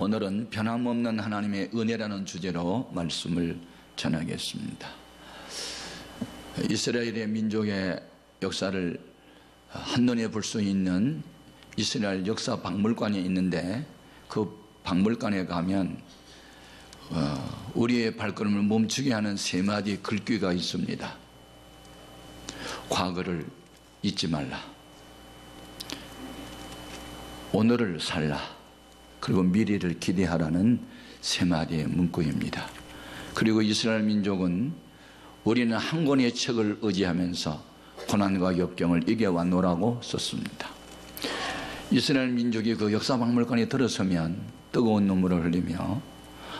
오늘은 변함없는 하나님의 은혜라는 주제로 말씀을 전하겠습니다. 이스라엘의 민족의 역사를 한눈에 볼 수 있는 이스라엘 역사 박물관이 있는데, 그 박물관에 가면 우리의 발걸음을 멈추게 하는 세 마디 글귀가 있습니다. 과거를 잊지 말라, 오늘을 살라, 그리고 미래를 기대하라는 세 마디의 문구입니다. 그리고 이스라엘 민족은 우리는 한 권의 책을 의지하면서 고난과 역경을 이겨왔노라고 썼습니다. 이스라엘 민족이 그 역사 박물관에 들어서면 뜨거운 눈물을 흘리며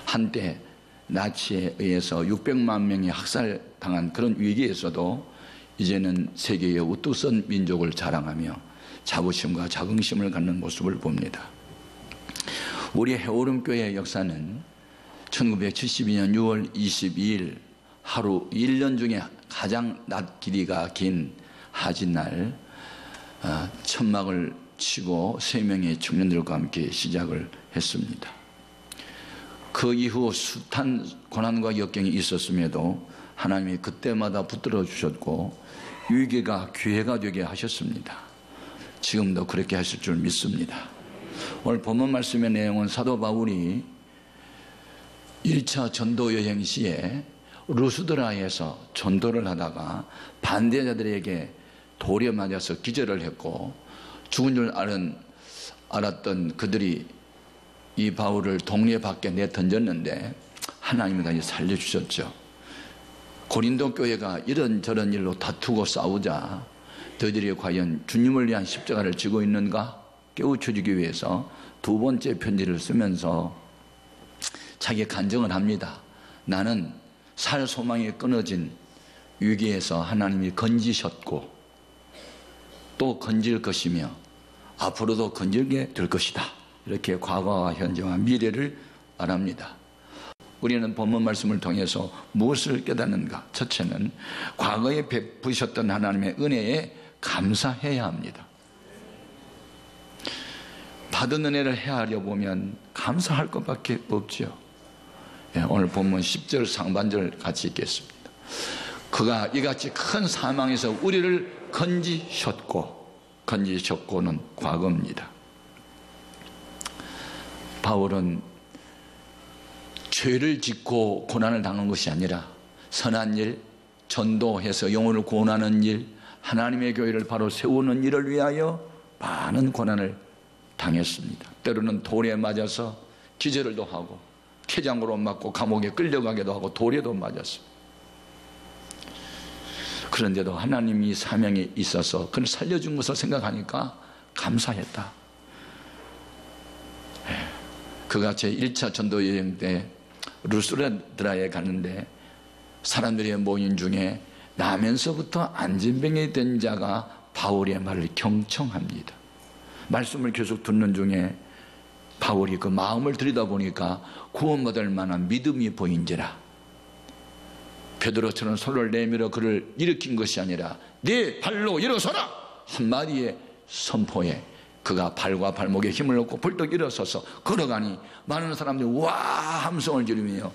한때 나치에 의해서 600만 명이 학살당한 그런 위기에서도 이제는 세계의 우뚝 선 민족을 자랑하며 자부심과 자긍심을 갖는 모습을 봅니다. 우리 해오름교회의 역사는 1972년 6월 22일 하루 1년 중에 가장 낮 길이가 긴 하진날 천막을 치고 3명의 청년들과 함께 시작을 했습니다. 그 이후 숱한 고난과 역경이 있었음에도 하나님이 그때마다 붙들어 주셨고 위기가 기회가 되게 하셨습니다. 지금도 그렇게 하실 줄 믿습니다. 오늘 본문 말씀의 내용은 사도 바울이 1차 전도 여행 시에 루스드라에서 전도를 하다가 반대자들에게 돌에 맞아서 기절을 했고 죽은 줄 알았던 그들이 이 바울을 동네 밖에 내던졌는데 하나님이 다시 살려주셨죠. 고린도 교회가 이런저런 일로 다투고 싸우자 너희들이 과연 주님을 위한 십자가를 지고 있는가 깨우쳐주기 위해서 두 번째 편지를 쓰면서 자기 간증을 합니다. 나는 살 소망이 끊어진 위기에서 하나님이 건지셨고 또 건질 것이며 앞으로도 건질게 될 것이다. 이렇게 과거와 현재와 미래를 말합니다. 우리는 본문 말씀을 통해서 무엇을 깨닫는가? 첫째는 과거에 베푸셨던 하나님의 은혜에 감사해야 합니다. 받은 은혜를 헤아려 보면 감사할 것밖에 없죠. 오늘 본문 10절 상반절 같이 읽겠습니다. 그가 이같이 큰 사망에서 우리를 건지셨고는 과거입니다. 바울은 죄를 짓고 고난을 당한 것이 아니라 선한 일, 전도해서 영혼을 구원하는 일, 하나님의 교회를 바로 세우는 일을 위하여 많은 고난을 당했습니다. 때로는 돌에 맞아서 기절을도 하고 쾌장으로 맞고 감옥에 끌려가기도 하고 돌에도 맞았습니다. 그런데도 하나님이 사명에 있어서 그를 살려준 것을 생각하니까 감사했다. 그가 제1차 전도 여행 때 루스드라에 가는데 사람들이 모인 중에 나면서부터 안진병이 된 자가 바울의 말을 경청합니다. 말씀을 계속 듣는 중에 바울이 그 마음을 들여다보니까 구원받을 만한 믿음이 보인지라 베드로처럼 손을 내밀어 그를 일으킨 것이 아니라 네 발로 일어서라 한마디의 선포에 그가 발과 발목에 힘을 얻고 벌떡 일어서서 걸어가니 많은 사람들이 와 함성을 지르며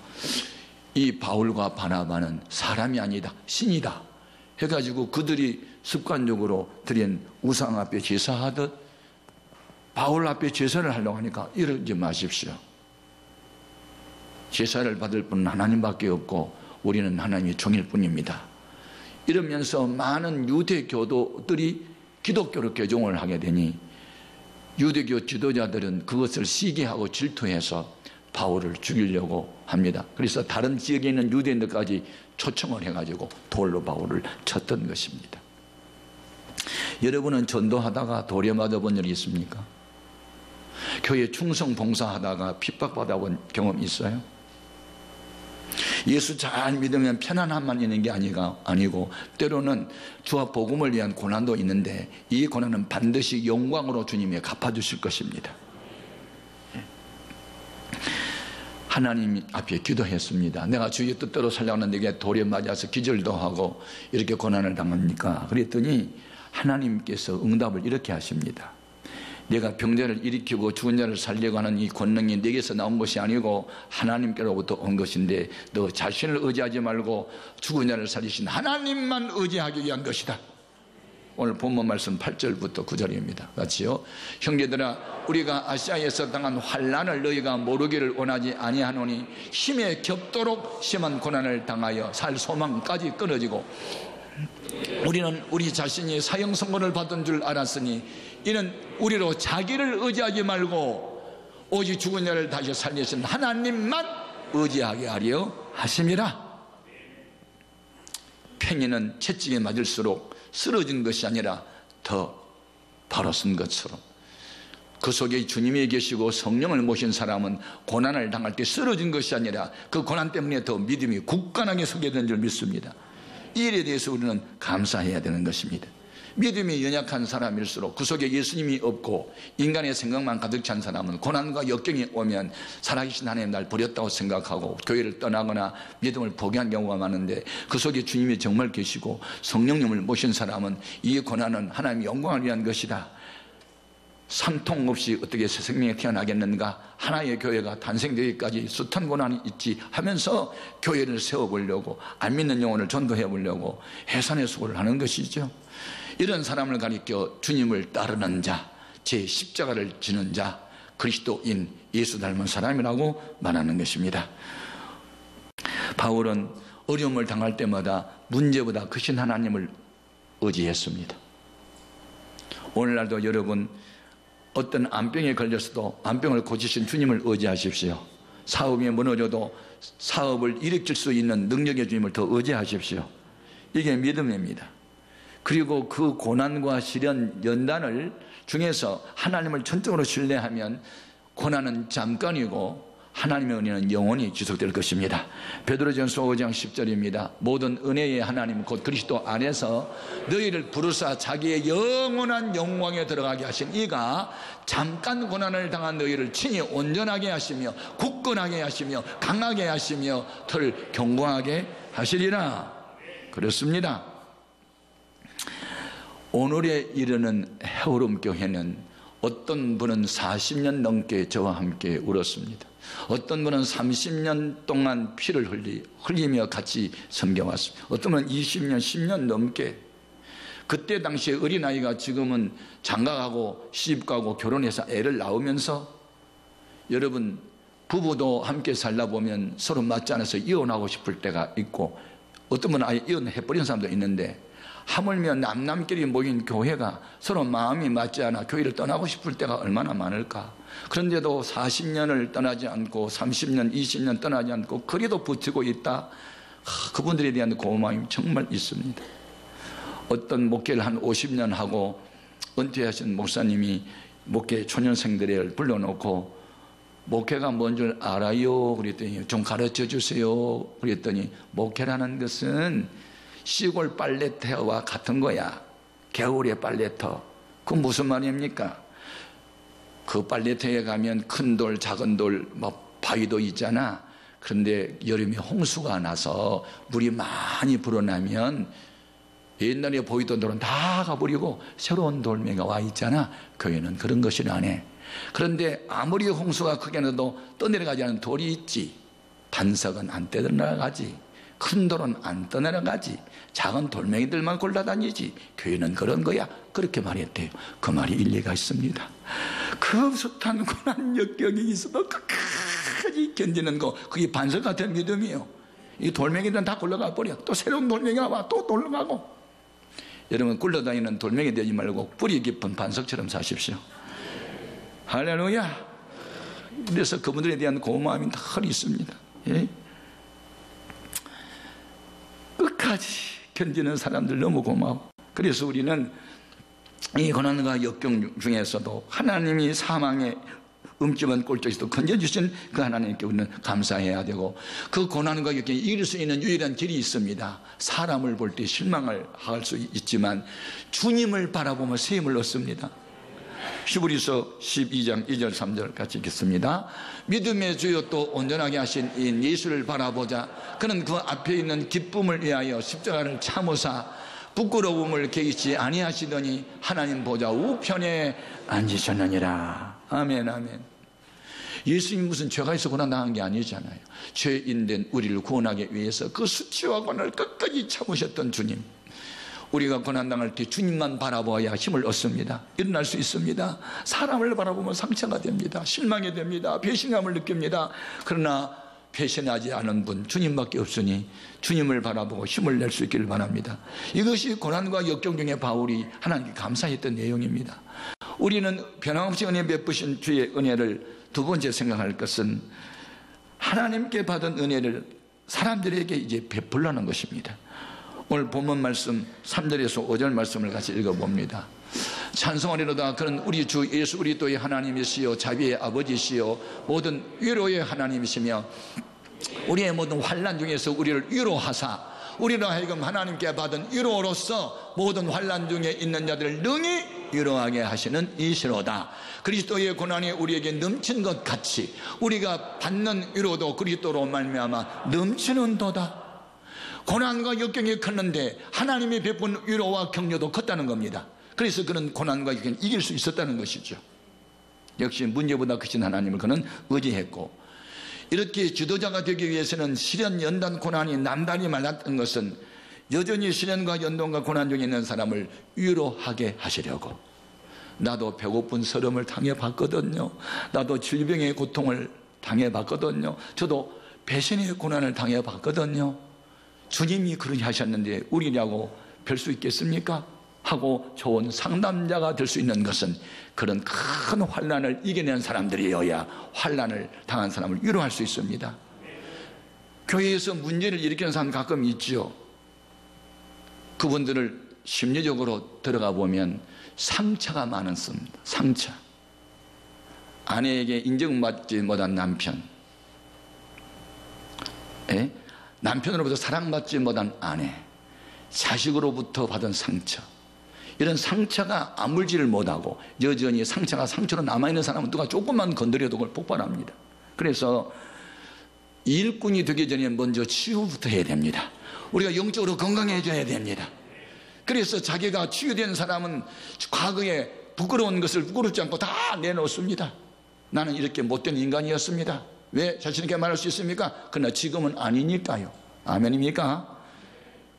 이 바울과 바나바는 사람이 아니다 신이다 해가지고 그들이 습관적으로 드린 우상 앞에 제사하듯 바울 앞에 제사를 하려고 하니까 이러지 마십시오. 제사를 받을 분은 하나님밖에 없고 우리는 하나님의 종일 뿐입니다. 이러면서 많은 유대 교도들이 기독교로 개종을 하게 되니 유대교 지도자들은 그것을 시기하고 질투해서 바울을 죽이려고 합니다. 그래서 다른 지역에 있는 유대인들까지 초청을 해가지고 돌로 바울을 쳤던 것입니다. 여러분은 전도하다가 돌에 맞아본 적이 있습니까? 교회 충성 봉사하다가 핍박받아본 경험 있어요? 예수 잘 믿으면 편안함만 있는 게 아니고 때로는 주와 복음을 위한 고난도 있는데 이 고난은 반드시 영광으로 주님이 갚아주실 것입니다. 하나님 앞에 기도했습니다. 내가 주의 뜻대로 살려고 하는데 내게 돌에 맞아서 기절도 하고 이렇게 고난을 당합니까? 그랬더니 하나님께서 응답을 이렇게 하십니다. 내가 병자를 일으키고 죽은 자를 살리고 하는 이 권능이 내게서 나온 것이 아니고 하나님께로부터 온 것인데 너 자신을 의지하지 말고 죽은 자를 살리신 하나님만 의지하기 위한 것이다. 오늘 본문 말씀 8절부터 9절입니다. 같이요. 형제들아, 우리가 아시아에서 당한 환난을 너희가 모르기를 원하지 아니하노니 힘에 겹도록 심한 고난을 당하여 살 소망까지 끊어지고 우리는 우리 자신이 사형 선고를 받은 줄 알았으니 이는 우리로 자기를 의지하지 말고 오직 죽은 자를 다시 살리신 하나님만 의지하게 하려 하심이라. 팽이는 채찍에 맞을수록 쓰러진 것이 아니라 더 바로 쓴 것처럼 그 속에 주님이 계시고 성령을 모신 사람은 고난을 당할 때 쓰러진 것이 아니라 그 고난 때문에 더 믿음이 굳건하게 서게 된 줄 믿습니다. 이 일에 대해서 우리는 감사해야 되는 것입니다. 믿음이 연약한 사람일수록 그 속에 예수님이 없고 인간의 생각만 가득 찬 사람은 고난과 역경이 오면 살아계신 하나님 날 버렸다고 생각하고 교회를 떠나거나 믿음을 포기한 경우가 많은데 그 속에 주님이 정말 계시고 성령님을 모신 사람은 이 고난은 하나님의 영광을 위한 것이다. 산통 없이 어떻게 새 생명이 태어나겠는가, 하나의 교회가 탄생되기까지 숱한 고난이 있지 하면서 교회를 세워보려고 안 믿는 영혼을 전도해 보려고 해산의 수고를 하는 것이죠. 이런 사람을 가리켜 주님을 따르는 자, 제 십자가를 지는 자, 그리스도인 예수 닮은 사람이라고 말하는 것입니다. 바울은 어려움을 당할 때마다 문제보다 크신 하나님을 의지했습니다. 오늘날도 여러분 어떤 암병에 걸렸어도 암병을 고치신 주님을 의지하십시오. 사업이 무너져도 사업을 일으킬 수 있는 능력의 주님을 더 의지하십시오. 이게 믿음입니다. 그리고 그 고난과 시련 연단을 중에서 하나님을 전적으로 신뢰하면 고난은 잠깐이고 하나님의 은혜는 영원히 지속될 것입니다. 베드로전서 5장 10절입니다. 모든 은혜의 하나님 곧 그리스도 안에서 너희를 부르사 자기의 영원한 영광에 들어가게 하신 이가 잠깐 고난을 당한 너희를 친히 온전하게 하시며 굳건하게 하시며 강하게 하시며 덜 견고하게 하시리라. 그렇습니다. 오늘에 이르는 해오름교회는 어떤 분은 40년 넘게 저와 함께 울었습니다. 어떤 분은 30년 동안 피를 흘리며 같이 섬겨왔습니다. 어떤 분은 20년, 10년 넘게. 그때 당시에 어린아이가 지금은 장가가고 시집가고 결혼해서 애를 낳으면서 여러분 부부도 함께 살다 보면 서로 맞지 않아서 이혼하고 싶을 때가 있고 어떤 분은 아예 이혼해버린 사람도 있는데 하물며 남남끼리 모인 교회가 서로 마음이 맞지 않아 교회를 떠나고 싶을 때가 얼마나 많을까. 그런데도 40년을 떠나지 않고 30년, 20년 떠나지 않고 그래도 버티고 있다. 그분들에 대한 고마움이 정말 있습니다. 어떤 목회를 한 50년 하고 은퇴하신 목사님이 목회 초년생들을 불러놓고 목회가 뭔 줄 알아요? 그랬더니 좀 가르쳐 주세요. 그랬더니 목회라는 것은 시골 빨래터와 같은 거야. 겨울의 빨래터. 그 무슨 말입니까? 그 빨래터에 가면 큰 돌, 작은 돌, 바위도 있잖아. 그런데 여름에 홍수가 나서 물이 많이 불어나면 옛날에 보이던 돌은 다 가버리고 새로운 돌멩이가 와 있잖아. 교회는 그런 것이 안 해. 그런데 아무리 홍수가 크게 나도 떠내려가지 않은 돌이 있지. 반석은 안 떠내려가지. 큰 돌은 안 떠내려가지. 작은 돌멩이들만 골라다니지. 교회는 그런 거야. 그렇게 말했대요. 그 말이 일리가 있습니다. 그 숱한 고난 역경이 있어도 끝까지 견디는 거, 그게 반석 같은 믿음이에요. 이 돌멩이들은 다 굴러가 버려. 또 새로운 돌멩이가 와 또 돌아가고. 여러분 굴러다니는 돌멩이 되지 말고 뿌리 깊은 반석처럼 사십시오. 할렐루야. 그래서 그분들에 대한 고마움이 늘 있습니다. 예? 끝까지 견디는 사람들 너무 고마워. 그래서 우리는 이 고난과 역경 중에서도 하나님이 사망의 음침한 꼴쪽에서도 건져주신 그 하나님께 우리는 감사해야 되고, 그 고난과 역경이 이길 수 있는 유일한 길이 있습니다. 사람을 볼 때 실망을 할 수 있지만 주님을 바라보며 세임을 얻습니다. 히브리서 12장 2절 3절 같이 읽겠습니다. 믿음의 주요 또 온전하게 하신 이 예수를 바라보자. 그는 그 앞에 있는 기쁨을 위하여 십자가를 참으사 부끄러움을 개의치 아니하시더니 하나님 보좌 우편에 앉으셨느니라. 아멘, 아멘. 예수님이 무슨 죄가 있어 고난당한 게 아니잖아요. 죄인된 우리를 구원하기 위해서 그 수치와 고난을 끝까지 참으셨던 주님, 우리가 고난당할 때 주님만 바라보아야 힘을 얻습니다. 일어날 수 있습니다. 사람을 바라보면 상처가 됩니다. 실망이 됩니다. 배신감을 느낍니다. 그러나 배신하지 않은 분 주님밖에 없으니 주님을 바라보고 힘을 낼 수 있기를 바랍니다. 이것이 고난과 역경 중에 바울이 하나님께 감사했던 내용입니다. 우리는 변함없이 은혜 베푸신 주의 은혜를 두 번째 생각할 것은 하나님께 받은 은혜를 사람들에게 이제 베풀라는 것입니다. 오늘 본문 말씀 3절에서 5절 말씀을 같이 읽어봅니다. 찬송하리로다. 그는 우리 주 예수 그리스도의 하나님이시요 자비의 아버지시요 모든 위로의 하나님이시며 우리의 모든 환난 중에서 우리를 위로하사 우리로 하여금 하나님께 받은 위로로서 모든 환난 중에 있는 자들을 능히 위로하게 하시는 이시로다. 그리스도의 고난이 우리에게 넘친 것 같이 우리가 받는 위로도 그리스도로 말미암아 넘치는 도다. 고난과 역경이 컸는데 하나님이 베푼 위로와 격려도 컸다는 겁니다. 그래서 그는 고난과 역경을 이길 수 있었다는 것이죠. 역시 문제보다 크신 하나님을 그는 의지했고, 이렇게 지도자가 되기 위해서는 시련, 연단, 고난이 남달리 많았던 것은 여전히 시련과 연단과 고난 중에 있는 사람을 위로하게 하시려고. 나도 배고픈 서름을 당해봤거든요. 나도 질병의 고통을 당해봤거든요. 저도 배신의 고난을 당해봤거든요. 주님이 그렇게 하셨는데 우리라고 별 수 있겠습니까? 하고 좋은 상담자가 될 수 있는 것은 그런 큰 환난을 이겨낸 사람들이어야 환난을 당한 사람을 위로할 수 있습니다. 교회에서 문제를 일으키는 사람 가끔 있죠. 그분들을 심리적으로 들어가 보면 상처가 많습니다. 상처. 아내에게 인정받지 못한 남편, 남편으로부터 사랑받지 못한 아내, 자식으로부터 받은 상처, 이런 상처가 아물지를 못하고 여전히 상처가 상처로 남아있는 사람은 누가 조금만 건드려도 그걸 폭발합니다. 그래서 일꾼이 되기 전에 먼저 치유부터 해야 됩니다. 우리가 영적으로 건강해져야 됩니다. 그래서 자기가 치유된 사람은 과거에 부끄러운 것을 부끄럽지 않고 다 내놓습니다. 나는 이렇게 못된 인간이었습니다. 왜 자신있게 말할 수 있습니까? 그러나 지금은 아니니까요. 아멘입니까?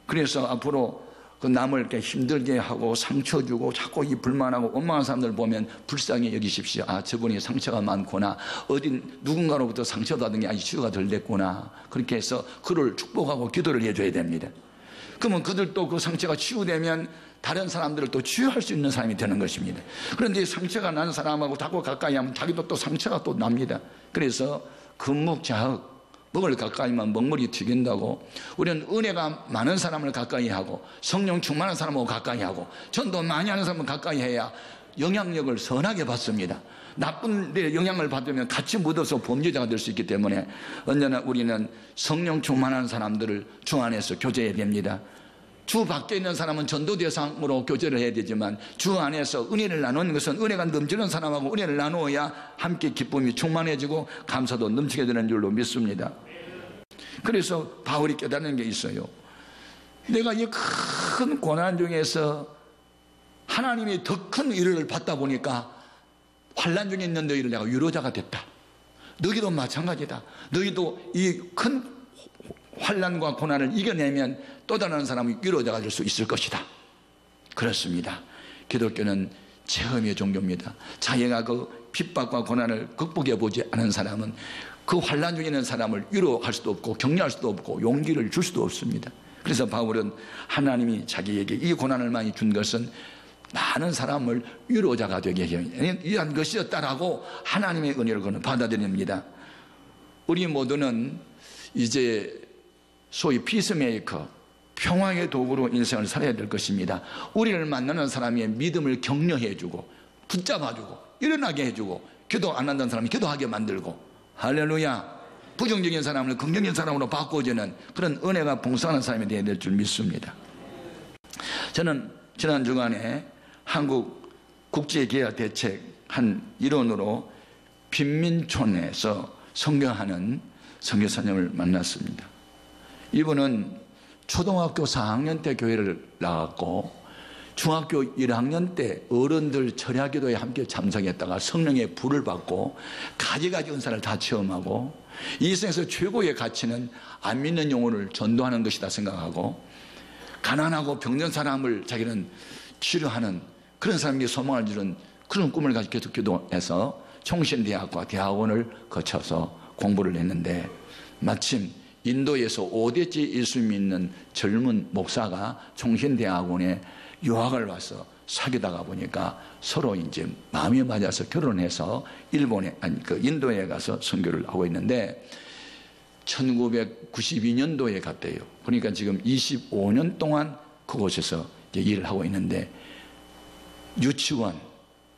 그래서 앞으로 그 남을 이렇게 힘들게 하고 상처 주고 자꾸 이 불만하고 원망하는 사람들 보면 불쌍히 여기십시오. 아, 저분이 상처가 많구나. 어딘 누군가로부터 상처받은 게 아직 치유가 덜 됐구나. 그렇게 해서 그를 축복하고 기도를 해줘야 됩니다. 그러면 그들도 그 상처가 치유되면 다른 사람들을 또 치유할 수 있는 사람이 되는 것입니다. 그런데 상처가 난 사람하고 자꾸 가까이 하면 자기도 또 상처가 또 납니다. 그래서 금묵자흑, 먹을 가까이만 먹물이 튀긴다고, 우리는 은혜가 많은 사람을 가까이 하고 성령 충만한 사람하고 가까이 하고 전도 많이 하는 사람을 가까이 해야 영향력을 선하게 받습니다. 나쁜 데 영향을 받으면 같이 묻어서 범죄자가 될 수 있기 때문에 언제나 우리는 성령 충만한 사람들을 주 안에서 교제해야 됩니다. 주 밖에 있는 사람은 전도 대상으로 교제를 해야 되지만 주 안에서 은혜를 나누는 것은 은혜가 넘치는 사람하고 은혜를 나누어야 함께 기쁨이 충만해지고 감사도 넘치게 되는 줄로 믿습니다. 그래서 바울이 깨닫는 게 있어요. 내가 이 큰 고난 중에서 하나님이 더 큰 위로를 받다 보니까 환난 중에 있는 너희를 내가 위로자가 됐다. 너희도 마찬가지다. 너희도 이 큰 환난과 고난을 이겨내면 또 다른 사람이 위로자가 될 수 있을 것이다. 그렇습니다. 기독교는 체험의 종교입니다. 자기가 그 핍박과 고난을 극복해 보지 않은 사람은 그 환난 중에 있는 사람을 위로할 수도 없고 격려할 수도 없고 용기를 줄 수도 없습니다. 그래서 바울은 하나님이 자기에게 이 고난을 많이 준 것은 많은 사람을 위로자가 되게 위한 것이었다라고 하나님의 은혜를 그는 받아들입니다. 우리 모두는 이제 소위 피스메이커, 평화의 도구로 인생을 살아야 될 것입니다. 우리를 만나는 사람의 믿음을 격려해주고 붙잡아주고 일어나게 해주고 기도 안 한다는 사람이 기도하게 만들고, 할렐루야, 부정적인 사람을 긍정적인 사람으로 바꿔주는 그런 은혜가 봉사하는 사람이 되어야 될 줄 믿습니다. 저는 지난 주간에 한국 국제개혁대책 한 일원으로 빈민촌에서 선교하는 선교사님을 만났습니다. 이분은 초등학교 4학년 때 교회를 나갔고 중학교 1학년 때 어른들 철야기도에 함께 참석했다가 성령의 불을 받고 가지가지 은사를 다 체험하고 이 세상에서 최고의 가치는 안 믿는 영혼을 전도하는 것이다 생각하고 가난하고 병든 사람을 자기는 치료하는 그런 사람에게 소망을 주는 그런 꿈을 가지고 계속 기도해서 총신대학과 대학원을 거쳐서 공부를 했는데 마침 인도에서 5대째 예수 믿는 젊은 목사가 총신대학원에 유학을 와서 사귀다가 보니까 서로 이제 마음이 맞아서 결혼해서 인도에 가서 선교를 하고 있는데 1992년도에 갔대요. 그러니까 지금 25년 동안 그곳에서 이제 일을 하고 있는데 유치원,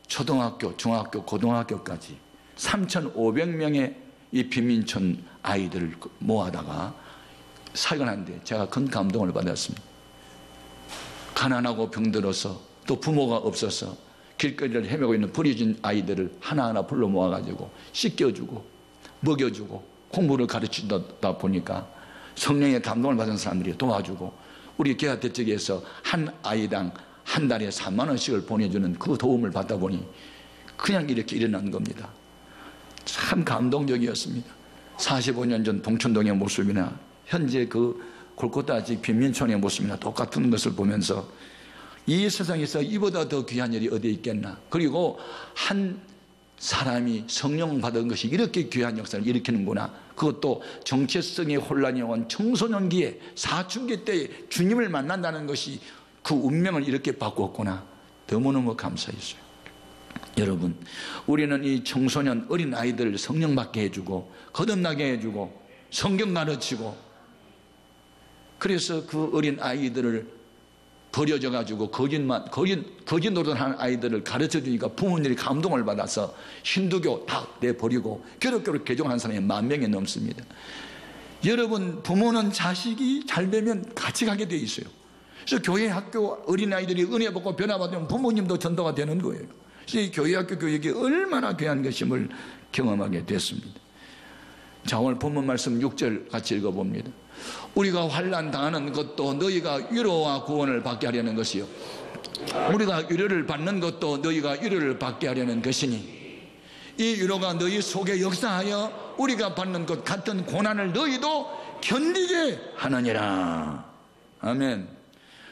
초등학교, 중학교, 고등학교까지 3,500명의 이 빈민촌 아이들을 모아다가 사역을 하는데 제가 큰 감동을 받았습니다. 가난하고 병들어서 또 부모가 없어서 길거리를 헤매고 있는 버려진 아이들을 하나하나 불러 모아가지고 씻겨주고 먹여주고 공부를 가르치다 보니까 성령의 감동을 받은 사람들이 도와주고 우리 개화대책에서 한 아이당 한 달에 3만 원씩을 보내주는 그 도움을 받다 보니 그냥 이렇게 일어난 겁니다. 참 감동적이었습니다. 45년 전 동천동의 모습이나 현재 그 골고다지 빈민촌의 모습이나 똑같은 것을 보면서 이 세상에서 이보다 더 귀한 일이 어디에 있겠나. 그리고 한 사람이 성령 받은 것이 이렇게 귀한 역사를 일으키는구나. 그것도 정체성의 혼란이 온 청소년기에 사춘기 때 주님을 만난다는 것이 그 운명을 이렇게 바꾸었구나. 너무너무 감사했어요. 여러분, 우리는 이 청소년 어린 아이들을 성령 받게 해주고 거듭나게 해주고 성경 가르치고 그래서 그 어린 아이들을 버려져 가지고 거짓 노릇하는 아이들을 가르쳐 주니까 부모님들이 감동을 받아서 힌두교 다 내버리고 기독교를 개종한 사람이 10,000명이 넘습니다. 여러분, 부모는 자식이 잘 되면 같이 가게 돼 있어요. 그래서 교회 학교 어린아이들이 은혜 받고 변화받으면 부모님도 전도가 되는 거예요. 그래서 이 교회 학교 교육이 얼마나 귀한 것임을 경험하게 됐습니다. 자, 오늘 본문 말씀 6절 같이 읽어봅니다. 우리가 환난 당하는 것도 너희가 위로와 구원을 받게 하려는 것이요 우리가 위로를 받는 것도 너희가 위로를 받게 하려는 것이니 이 위로가 너희 속에 역사하여 우리가 받는 것 같은 고난을 너희도 견디게 하느니라. 아멘.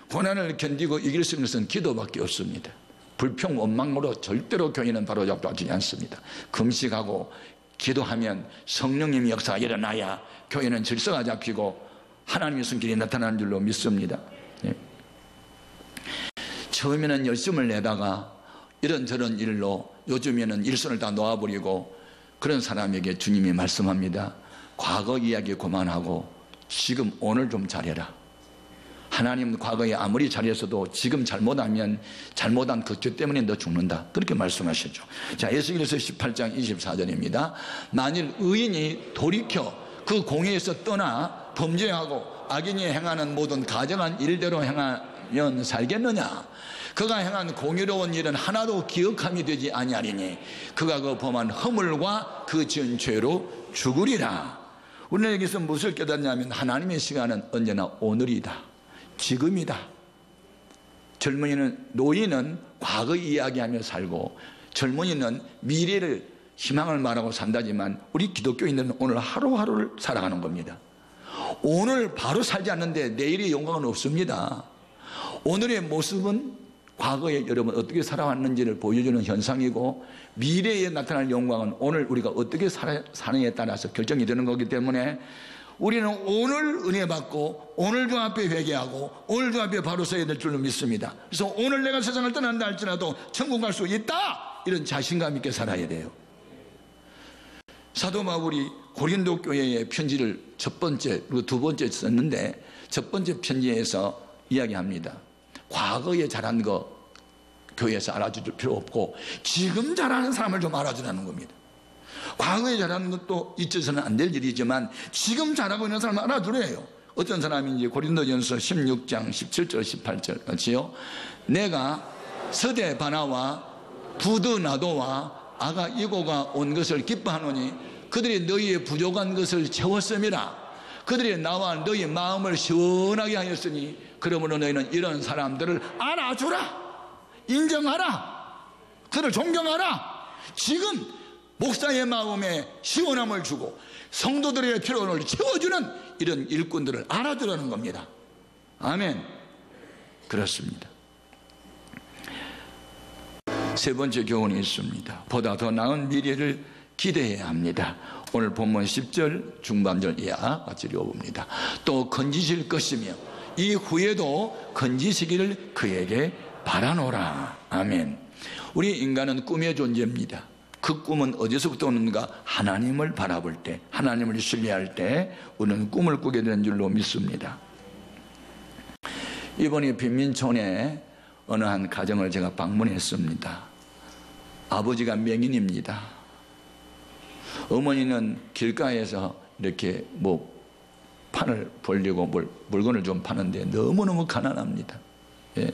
고난을 견디고 이길 수 있는 것은 기도밖에 없습니다. 불평 원망으로 절대로 교회는 바로잡지 않습니다. 금식하고 기도하면 성령님의 역사가 일어나야 교회는 질서가 잡히고 하나님의 손길이 나타나는 줄로 믿습니다. 예. 처음에는 열심을 내다가 이런저런 일로 요즘에는 일손을 다 놓아버리고 그런 사람에게 주님이 말씀합니다. 과거 이야기 그만하고 지금 오늘 좀 잘해라. 하나님은 과거에 아무리 잘했어도 지금 잘못하면 잘못한 그 죄 때문에 너 죽는다. 그렇게 말씀하셨죠. 자, 에스겔서 18장 24절입니다. 만일 의인이 돌이켜 그 공의에서 떠나 범죄하고 악인이 행하는 모든 가정한 일대로 행하면 살겠느냐. 그가 행한 공의로운 일은 하나도 기억함이 되지 아니하리니 그가 그 범한 허물과 그 지은 죄로 죽으리라. 우리는 여기서 무엇을 깨닫냐면 하나님의 시간은 언제나 오늘이다. 지금이다. 노인은 과거 이야기하며 살고 젊은이는 미래를 희망을 말하고 산다지만 우리 기독교인들은 오늘 하루하루를 살아가는 겁니다. 오늘 바로 살지 않는데 내일의 영광은 없습니다. 오늘의 모습은 과거에 여러분 어떻게 살아왔는지를 보여주는 현상이고 미래에 나타날 영광은 오늘 우리가 어떻게 사느냐에 따라서 결정이 되는 거기 때문에 우리는 오늘 은혜 받고 오늘 주 앞에 회개하고 오늘 주 앞에 바로 서야 될 줄로 믿습니다. 그래서 오늘 내가 세상을 떠난다 할지라도 천국 갈 수 있다, 이런 자신감 있게 살아야 돼요. 사도 바울이 고린도 교회의 편지를 첫 번째 그리고 두 번째 썼는데 첫 번째 편지에서 이야기합니다. 과거에 잘한 거 교회에서 알아줄 필요 없고 지금 잘하는 사람을 좀 알아주라는 겁니다. 과거에 잘하는 것도 잊혀서는 안 될 일이지만 지금 잘하고 있는 사람을 알아두래요. 어떤 사람인지 고린도전서 16장 17절 18절 같이요. 내가 서대 바나와 부드 나도와 아가 이고가 온 것을 기뻐하노니 그들이 너희의 부족한 것을 채웠음이라. 그들이 나와 너희 마음을 시원하게 하였으니 그러므로 너희는 이런 사람들을 알아주라, 인정하라, 그들을 존경하라. 지금 목사의 마음에 시원함을 주고 성도들의 필요를 채워주는 이런 일꾼들을 알아주라는 겁니다. 아멘. 그렇습니다. 세 번째 교훈이 있습니다. 보다 더 나은 미래를 기대해야 합니다. 오늘 본문 10절 중반절 이하 같이 읽어봅니다. 또 건지실 것이며 이후에도 건지시기를 그에게 바라노라. 아멘. 우리 인간은 꿈의 존재입니다. 그 꿈은 어디서부터 오는가? 하나님을 바라볼 때, 하나님을 신뢰할 때 우리는 꿈을 꾸게 되는 줄로 믿습니다. 이번에 빈민촌에 어느 한 가정을 제가 방문했습니다. 아버지가 맹인입니다. 어머니는 길가에서 이렇게 판을 벌리고 물건을 좀 파는데 너무너무 가난합니다. 예.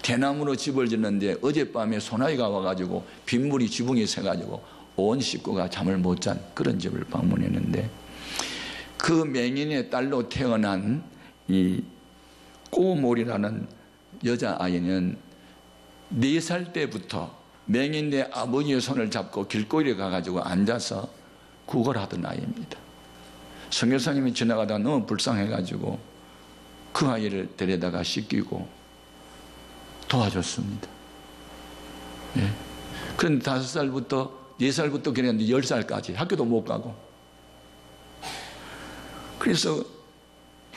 대나무로 집을 짓는데 어젯밤에 소나기가 와가지고 빗물이 지붕에 새가지고 온 식구가 잠을 못 잔 그런 집을 방문했는데, 그 맹인의 딸로 태어난 이 꼬몰이라는 여자아이는 4살 때부터 맹인의 아버지의 손을 잡고 길거리에 가가지고 앉아서 구걸하던 아이입니다. 선교사님이 지나가다 너무 불쌍해가지고 그 아이를 데려다가 씻기고 도와줬습니다. 예. 그런데 5살부터 4살부터 그랬는데 10살까지 학교도 못 가고, 그래서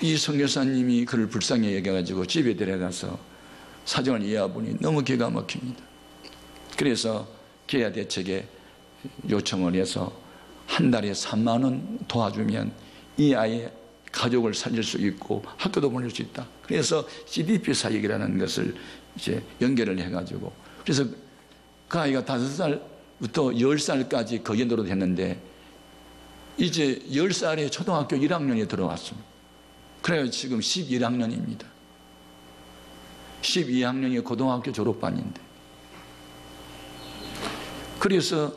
이 선교사님이 그를 불쌍히 여겨가지고 집에 데려가서 사정을 이해해보니 너무 기가 막힙니다. 그래서 계야대책에 요청을 해서 한 달에 3만 원 도와주면 이 아이의 가족을 살릴 수 있고 학교도 보낼 수 있다. 그래서 CDP 사역이라는 것을 이제 연결을 해가지고, 그래서 그 아이가 5살부터 10살까지 거기로 됐는데 이제 10살에 초등학교 1학년에 들어왔습니다. 그래요. 지금 11학년입니다. 12학년이 고등학교 졸업반인데, 그래서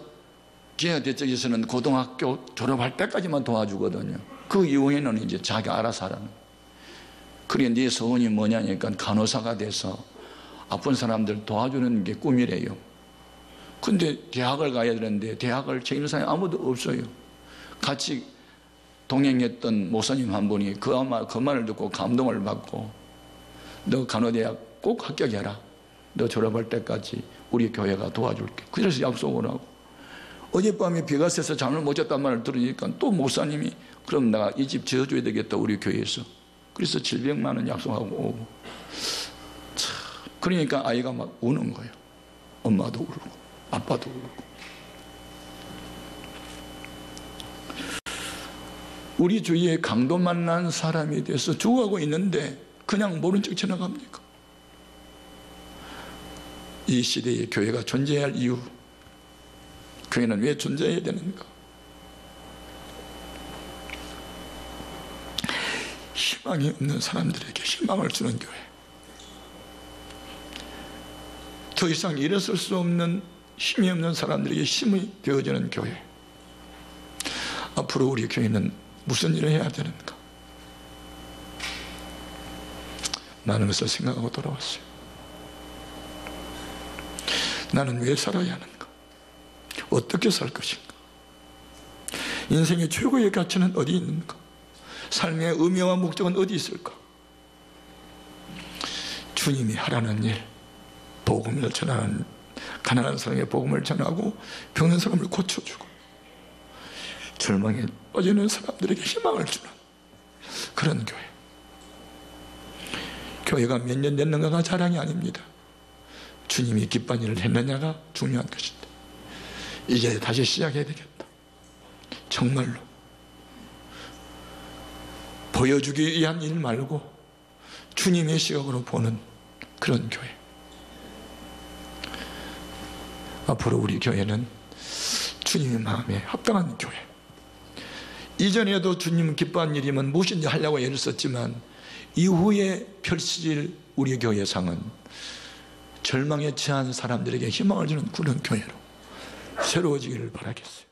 계야대책에서는 고등학교 졸업할 때까지만 도와주거든요. 그 이후에는 이제 자기 알아서 하라는. 그래, 네 소원이 뭐냐니까 간호사가 돼서 아픈 사람들 도와주는 게 꿈이래요. 근데 대학을 가야 되는데 대학을 책임진 사람이 아무도 없어요. 같이 동행했던 목사님 한 분이 그 말을 듣고 감동을 받고, 너 간호대학 꼭 합격해라. 너 졸업할 때까지 우리 교회가 도와줄게. 그래서 약속을 하고, 어젯밤에 비가 새서 잠을 못 잤단 말을 들으니까 또 목사님이 그럼 내가 이 집 지어줘야 되겠다 우리 교회에서. 그래서 700만 원 약속하고 오고. 참, 그러니까 아이가 막 우는 거예요. 엄마도 울고 아빠도 울고. 우리 주위에 강도 만난 사람에 대해서 죽어가고 있는데 그냥 모른 척 지나갑니까? 이 시대에 교회가 존재할 이유, 교회는 왜 존재해야 되는가? 희망이 없는 사람들에게 희망을 주는 교회, 더 이상 일어설 수 없는 힘이 없는 사람들에게 힘이 되어주는 교회. 앞으로 우리 교회는 무슨 일을 해야 되는가? 많은 것을 생각하고 돌아왔어요. 나는 왜 살아야 하는가? 어떻게 살 것인가? 인생의 최고의 가치는 어디 있는가? 삶의 의미와 목적은 어디 있을까? 주님이 하라는 일, 복음을 전하는, 가난한 사람에게 복음을 전하고 병든 사람을 고쳐주고 절망에 빠지는 사람들에게 희망을 주는 그런 교회. 교회가 몇 년 됐는가가 자랑이 아닙니다. 주님이 기쁜 일을 했느냐가 중요한 것인데, 이제 다시 시작해야 되겠다. 정말로 보여주기 위한 일 말고 주님의 시각으로 보는 그런 교회. 앞으로 우리 교회는 주님의 마음에 합당한 교회. 이전에도 주님 기뻐한 일이면 무엇인지 하려고 애를 썼지만 이후에 펼쳐질 우리 교회상은 절망에 처한 사람들에게 희망을 주는 그런 교회로 새로워지기를 바라겠어요.